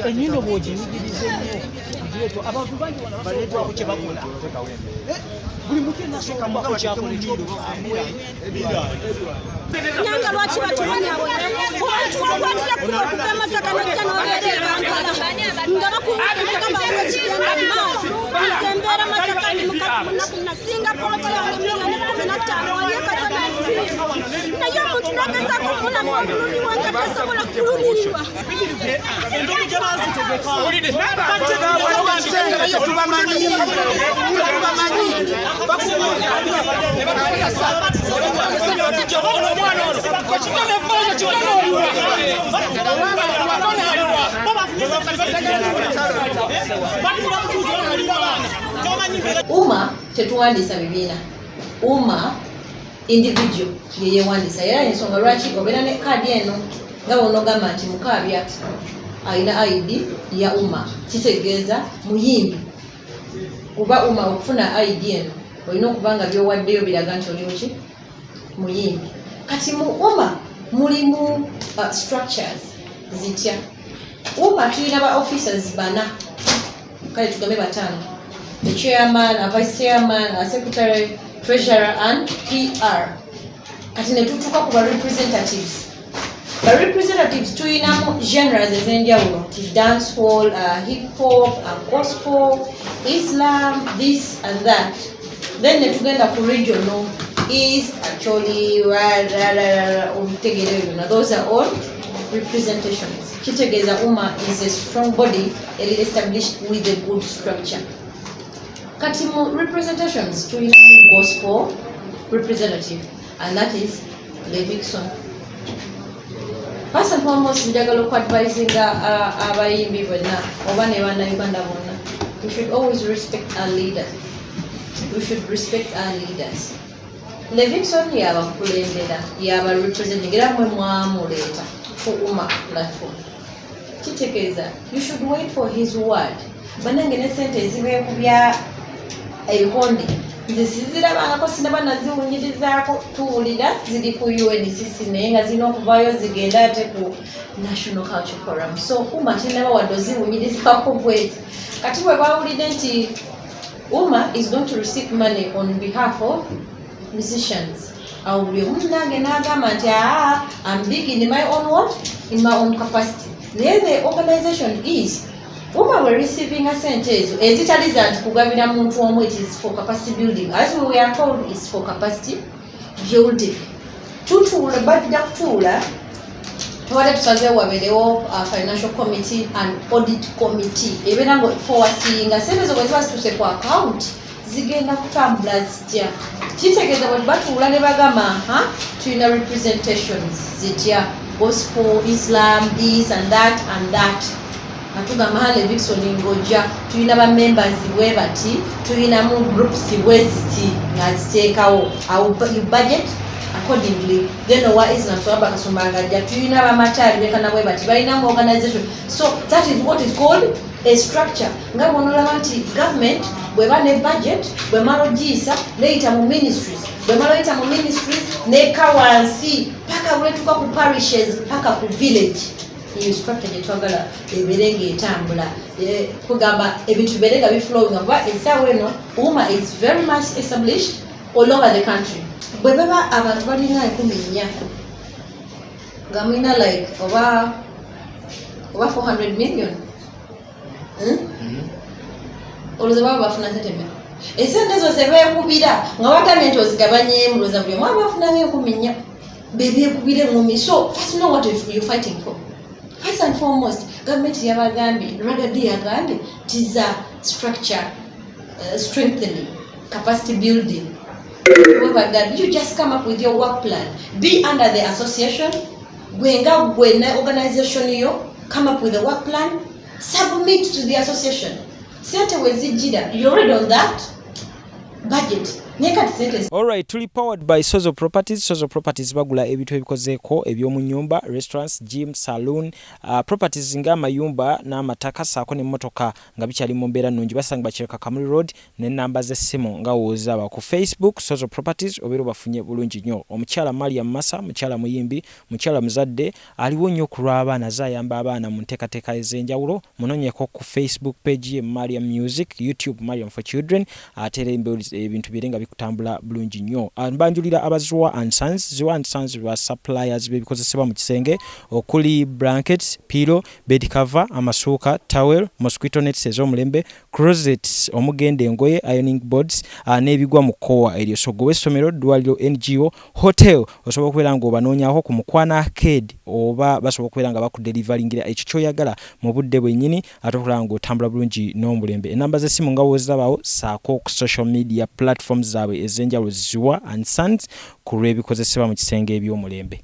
Enyindo boji ndio abantu bangi wanabaletwa ku kyebakola buli mutu nasooka mbaka kyakola enyindo nanga lwaki batuwanya tuwakwatira kubamasaka n'obeera Kampala nga bakugamba ekigenda mu maaso nzembeera masakani nasinga pooti yange miliyoni 15 wali ekasana naye omuntu nagezaako omulamu omulumi wange tasobola kulumirirwa Uma tetuwandiisa bibiina. Uma individual yeye wandisa era ensonga lwaki obeera ne kaadi eno nga wonogamba nti mukaabya alina ID ya Uma kitegeeza muyimbi kuba Uma okufuna ID eno olina okuba nga byowaddeyo biraga nti oli muki muyimbi. Kati mu Uma mulimu structures zitya. Uma tulina ba officers bana kale tugambe batano, the chairman, a vice chairman, a secretary, treasurer and PR. Kati ne tutuuka ku ba representatives. Ba representatives tulinamu genres ez'enjawulo, dance hall, hip hop, gospel, Islam, this and that. Then ne tugenda ku regional, east, actually, those are all representations. Kitegeeza Uma is a strong body established with a good structure. Kati mu representations tulinamu gospel representative, and that is Levikson. First and foremost, njagala okwadvisinga abayimbi bonna oba ne bannayuganda bonna, we should always respect our leaders. We should respect our leaders. Levikson yabakulembera, yabarepresenting era mwe mwamuleeta ku Uma platform. Kitegeeza, you should wait for his word. Banange ne sente ezibeekubya ebikonde nze sizirabangako sinaba naziwunyirizaako, tuwulira ziri ku UNCC naye nga zirina okuvaayo zigenda ate ku National Culture Forum. So Uma tenaba wadde oziwunyirizaako bwezi. Kati bwe bawulidde nti Uma is going to receive money on behalf of musicians, awo buli omuntu nange n'agamba nti I'm big in my own what? In my own capacity. Naye the organization is Uma were receiving a sente ezo ezitali za nti kugabira muntu omu, it is for capacity building. As we are told, it's for capacity building. Tutuula badda kutuula tewali tusazeewo wabeerewo financial committee and audit committee ebeera nga forwardinga sente ezo bwe ziba zituuse ku account zigenda kutambula zitya kitegeeza bwe batuula ne bagamba tulina representations zitya gospel islam this and that atugamba hale Vixon ngojja tulina ba members bwe bati tulina mu groups bwe ziti nga ziteekawo you budget accordingly then what is not about Kasumbanga tulina ba matali bekana bwe bati balina organization so that is what is called a structure nga bonolaba nti government bwe bane budget bwe malogisa later mu ministries bwe maloita mu ministries ne kawansi paka wetuka ku parishes paka ku village iyo structure jetwagala eberenge etambula kugamba ebintu biberenga biflowing kuba esawe no uma is very much established all over the country bwe baba abantu balina 10 gamina like over 400 million oluze baba bafuna teteme esente ezo zebeekubira nga bagamye nti ozigabanye muloza buli omwana bafuna beekubinya bebeekubire ngumi so first know what you're fighting for. First and foremost, government yabagambye Ragadi yagambye tis a structure strengthening, capacity building. You just come up with your work plan. Be under the association. When organization you come up with a work plan, submit to the association. You read on that budget. Alright, tuli powered by Sozo Properties. Sozo Properties bagula ebintu ebikozeeko ebyomu nyumba, restaurants, gym, saloon, properties nga amayumba n'amataka saako n'emmotoka nga bikyali mu mbeera nnungi basanga bakireka Kamuli Road n'ennamba z'essimu nga woozaba ku Facebook Sozo Properties obeera bafunye bulungi nnyo. Omukyala Mariam Massa, mukyala muyimbi, mukyala muzadde aliwo nnyo ku lw'abaana zayamba abaana mu nteekateeka ez'enjawulo munonyeko ku Facebook page ye Mariam Music, YouTube Mariam for Children atere ebintu birenga kutambula bulungi nnyo. Mbanjulira abaziwa and Sons. Ziwa and Sons ba suppliers bebikozesebwa mu kisenge okuli blankets, pillow, bed cover, amasuuka, towel, mosquito nets ez'omulembe, closets, omugende engoye, ironing boards n'ebigwa mu kkowa eryo. So gwe essomero, ddwaliro, NGO, hotel osobola okubeera nga obanoonyaako ku Mukwana Arcade oba basobola okubeera nga bakudelivaringira ekyo ky'oyagala mu budde bwennyini ate okulaba ng'otambula bulungi n'omulembe. Ennamba z'essimu nga woozirabawo saako ku social media platforms zaabwe ez'enjawulo Ziwa and Sons ku lw'ebikozesebwa mu kisenge eby'omulembe.